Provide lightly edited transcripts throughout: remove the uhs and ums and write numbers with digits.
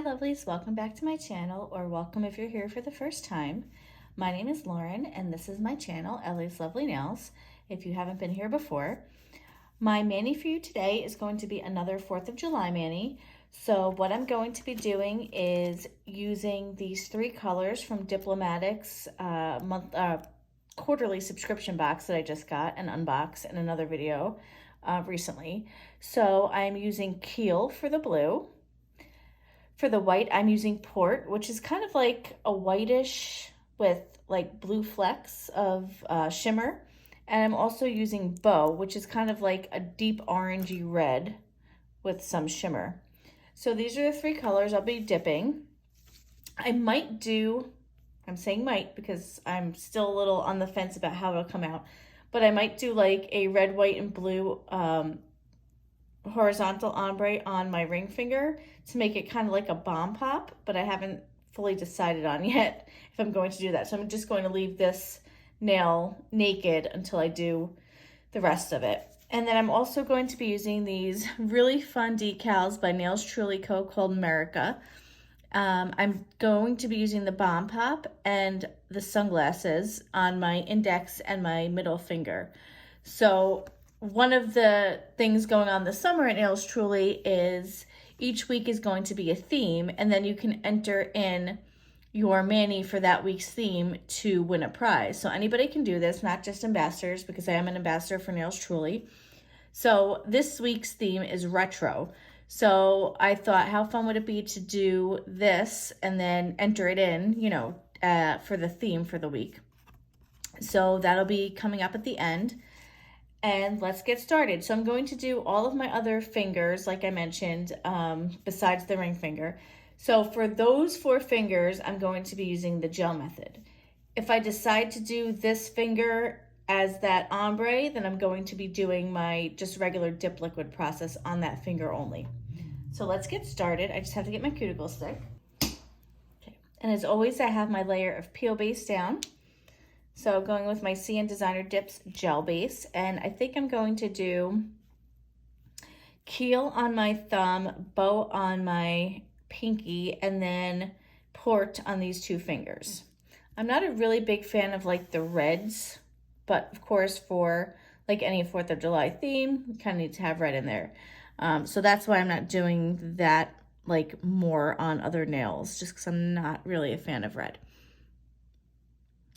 Hi lovelies, welcome back to my channel, or welcome if you're here for the first time. My name is Lauren and this is my channel, LA's Lovely Nails, if you haven't been here before. My mani for you today is going to be another 4th of July mani. So what I'm going to be doing is using these 3 colors from Diplomatiq's quarterly subscription box that I just got and unboxed in another video recently. So I'm using Keel for the blue. For the white, I'm using Port, which is kind of like a whitish with like blue flecks of shimmer. And I'm also using Bow, which is kind of like a deep orangey red with some shimmer. So these are the 3 colors I'll be dipping. I might do, I'm saying might because I'm still a little on the fence about how it'll come out, but I might do like a red, white, and blue horizontal ombre on my ring finger to make it kind of like a bomb pop, but I haven't fully decided on yet if I'm going to do that. So I'm just going to leave this nail naked until I do the rest of it. And then I'm also going to be using these really fun decals by Nailsofyoutube Co called Merica. I'm going to be using the bomb pop and the sunglasses on my index and my middle finger. So one of the things going on this summer at Nails Truly is each week is going to be a theme, and then you can enter in your mani for that week's theme to win a prize. So anybody can do this, not just ambassadors, because I am an ambassador for Nails Truly. So this week's theme is retro. So I thought, how fun would it be to do this and then enter it in, you know, for the theme for the week. So that'll be coming up at the end. And let's get started. So I'm going to do all of my other fingers, like I mentioned, besides the ring finger. So for those 4 fingers, I'm going to be using the gel method. If I decide to do this finger as that ombre, then I'm going to be doing my just regular dip liquid process on that finger only. So let's get started. I just have to get my cuticle stick. Okay. And as always, I have my layer of peel base down. So going with my CN Designer Dips gel base, and I think I'm going to do Keel on my thumb, Bow on my pinky, and then Port on these 2 fingers. I'm not a really big fan of like the reds, but of course for like any 4th of July theme, you kind of need to have red in there. So that's why I'm not doing that like more on other nails, just because I'm not really a fan of red.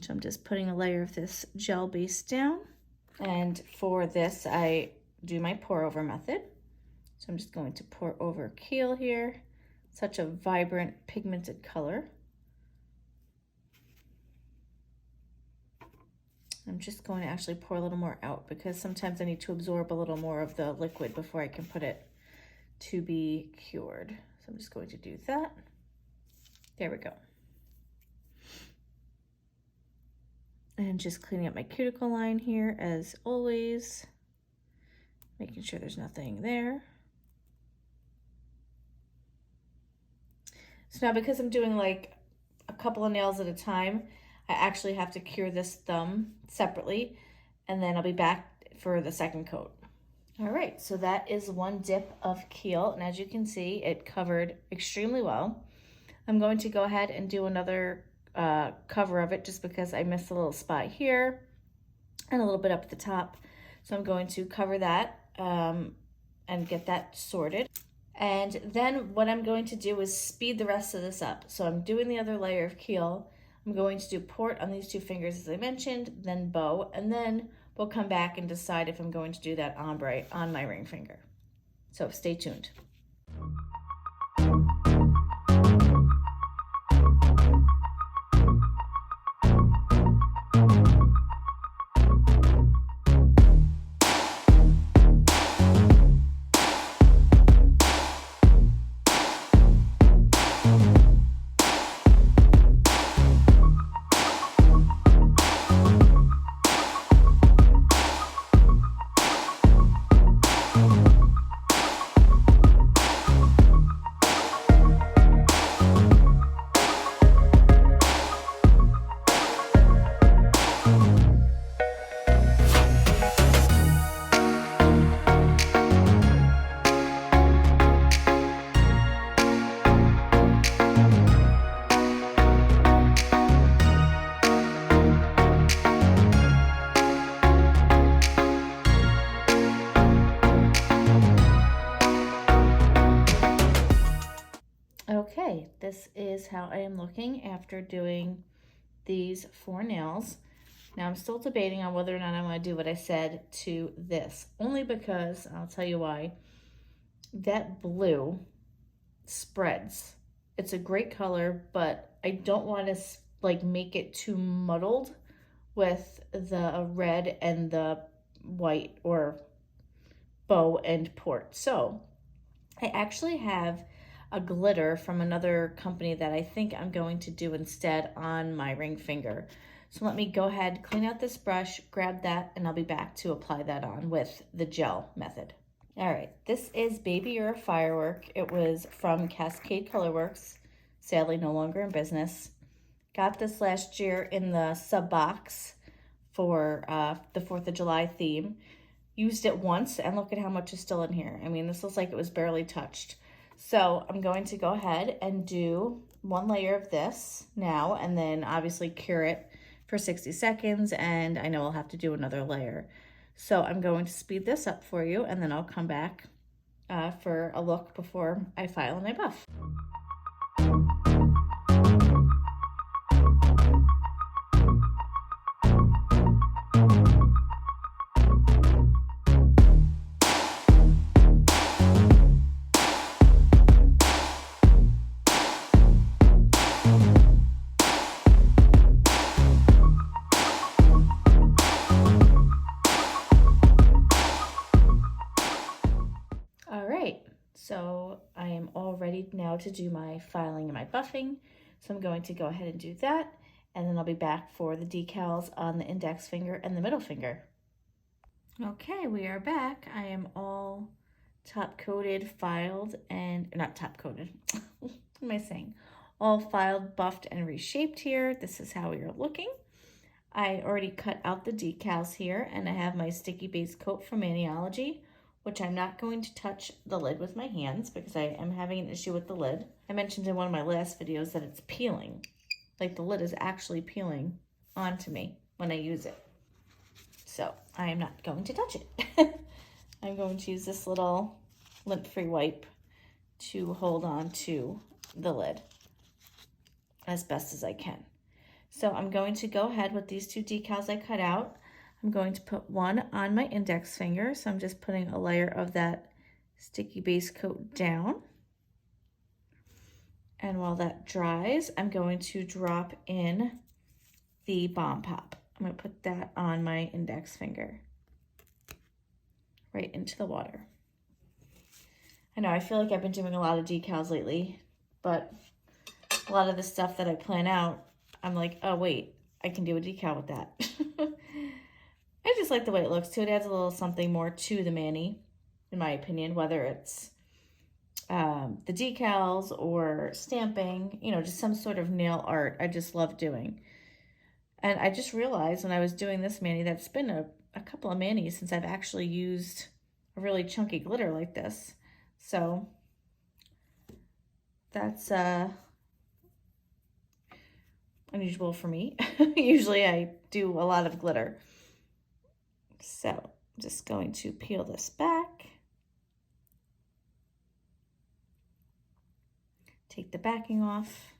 So I'm just putting a layer of this gel base down. And for this, I do my pour over method. So I'm just going to pour over Keel here. Such a vibrant pigmented color. I'm just going to actually pour a little more out because sometimes I need to absorb a little more of the liquid before I can put it to be cured. So I'm just going to do that. There we go. And just cleaning up my cuticle line here as always, making sure there's nothing there. So now because I'm doing like a couple of nails at a time, I actually have to cure this thumb separately, and then I'll be back for the second coat. All right, so that is 1 dip of Keel, and as you can see, it covered extremely well. I'm going to go ahead and do another cover of it just because I missed a little spot here and a little bit up at the top. So I'm going to cover that and get that sorted. And then what I'm going to do is speed the rest of this up. So I'm doing the other layer of Keel. I'm going to do Port on these 2 fingers as I mentioned, then Bow, and then we'll come back and decide if I'm going to do that ombre on my ring finger. So stay tuned. Okay, this is how I am looking after doing these 4 nails. Now I'm still debating on whether or not I want to do what I said to this, only because, I'll tell you why, that blue spreads. It's a great color, but I don't want to like make it too muddled with the red and the white or bow and port. So I actually have a glitter from another company that I think I'm going to do instead on my ring finger. So let me go ahead, clean out this brush, grab that, and I'll be back to apply that on with the gel method. All right, this is Baby You're a Firework. It was from Cascade Colorworks, sadly no longer in business. Got this last year in the sub box for the 4th of July theme. Used it once, and look at how much is still in here. I mean, this looks like it was barely touched. So I'm going to go ahead and do 1 layer of this now, and then obviously cure it for 60 seconds, and I know I'll have to do another layer. So I'm going to speed this up for you, and then I'll come back for a look before I file and I buff. So I am all ready now to do my filing and my buffing. So I'm going to go ahead and do that, and then I'll be back for the decals on the index finger and the middle finger. Okay, we are back. I am all top coated, filed, and not top coated. What am I saying? All filed, buffed, and reshaped here. This is how we are looking. I already cut out the decals here, and I have my sticky base coat from Maniology, which I'm not going to touch the lid with my hands because I am having an issue with the lid. I mentioned in one of my last videos that it's peeling. Like the lid is actually peeling onto me when I use it. So I am not going to touch it. I'm going to use this little lint-free wipe to hold on to the lid as best as I can. So I'm going to go ahead with these 2 decals I cut out. I'm going to put one on my index finger, so I'm just putting a layer of that sticky base coat down. And while that dries, I'm going to drop in the Bomb Pop. I'm going to put that on my index finger, right into the water. I know, I feel like I've been doing a lot of decals lately, but a lot of the stuff that I plan out, I'm like, oh wait, I can do a decal with that. I just like the way it looks too. It adds a little something more to the mani, in my opinion, whether it's the decals or stamping, you know, just some sort of nail art I just love doing. And I just realized when I was doing this mani that it's been a couple of manis since I've actually used a really chunky glitter like this. So that's unusual for me. Usually I do a lot of glitter. So I'm just going to peel this back. Take the backing off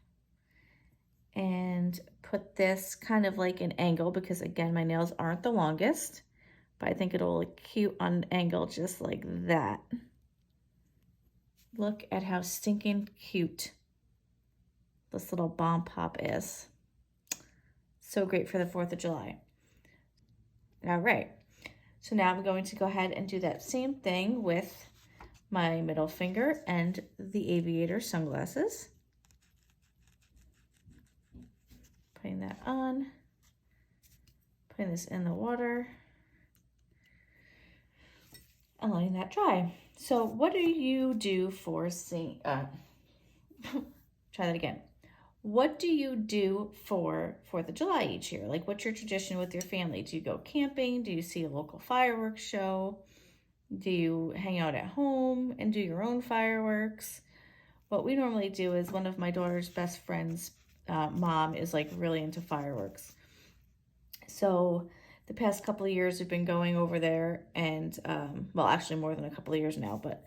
and put this kind of like an angle because again, my nails aren't the longest, but I think it'll look cute on an angle just like that. Look at how stinking cute this little Bomb Pop is. So great for the 4th of July. All right. So now I'm going to go ahead and do that same thing with my middle finger and the aviator sunglasses. Putting that on, putting this in the water, and letting that dry. So what do you do for try that again. What do you do for 4th of July each year? Like, what's your tradition with your family? Do you go camping? Do you see a local fireworks show? Do you hang out at home and do your own fireworks? What we normally do is one of my daughter's best friends' mom is like really into fireworks. So the past couple of years we've been going over there and, well, actually more than a couple of years now, but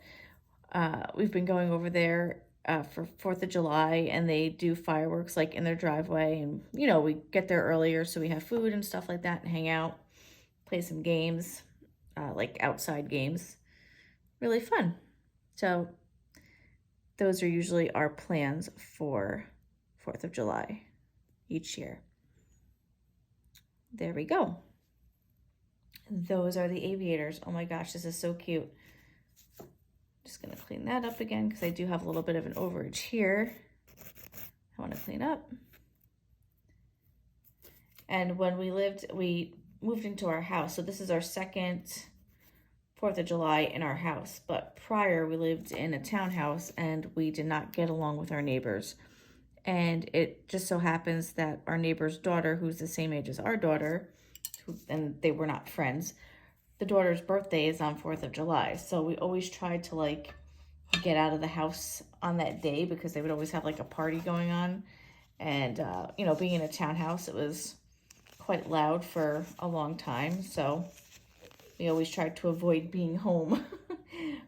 we've been going over there for 4th of July, and they do fireworks like in their driveway, and you know, we get there earlier so we have food and stuff like that and hang out, play some games, like outside games. Really fun. So those are usually our plans for 4th of July each year. There we go. Those are the aviators. Oh my gosh, this is so cute. Just gonna clean that up again because I do have a little bit of an overage here. I want to clean up. And when we moved into our house. So this is our second 4th of July in our house. But prior we lived in a townhouse and we did not get along with our neighbors. And it just so happens that our neighbor's daughter, who's the same age as our daughter, and they were not friends, the daughter's birthday is on 4th of July. So we always tried to like get out of the house on that day because they would always have like a party going on. And, you know, being in a townhouse, it was quite loud for a long time. So we always tried to avoid being home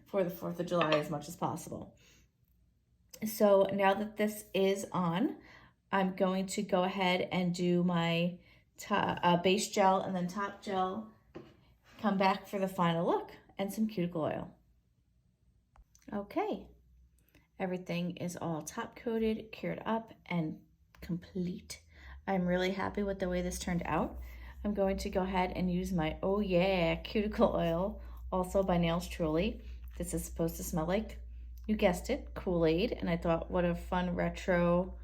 for the 4th of July as much as possible. So now that this is on, I'm going to go ahead and do my base gel and then top gel, come back for the final look, and some cuticle oil. Okay, everything is all top coated, cured up, and complete. I'm really happy with the way this turned out. I'm going to go ahead and use my Oh Yeah cuticle oil, also by Nails Truly. This is supposed to smell like, you guessed it, Kool-Aid, and I thought what a fun retro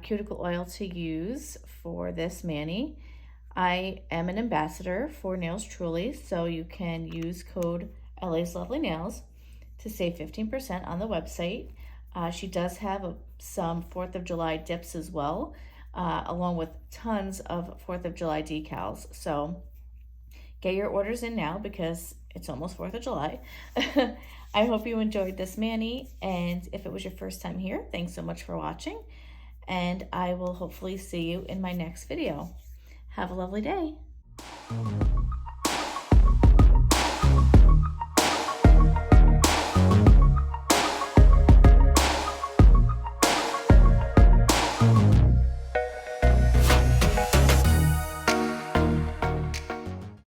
cuticle oil to use for this mani. I am an ambassador for Nails Truly, so you can use code LASLOVELYNAILS to save 15% on the website. She does have some 4th of July dips as well, along with tons of 4th of July decals. So get your orders in now because it's almost 4th of July. I hope you enjoyed this mani, and if it was your first time here, thanks so much for watching, and I will hopefully see you in my next video. Have a lovely day.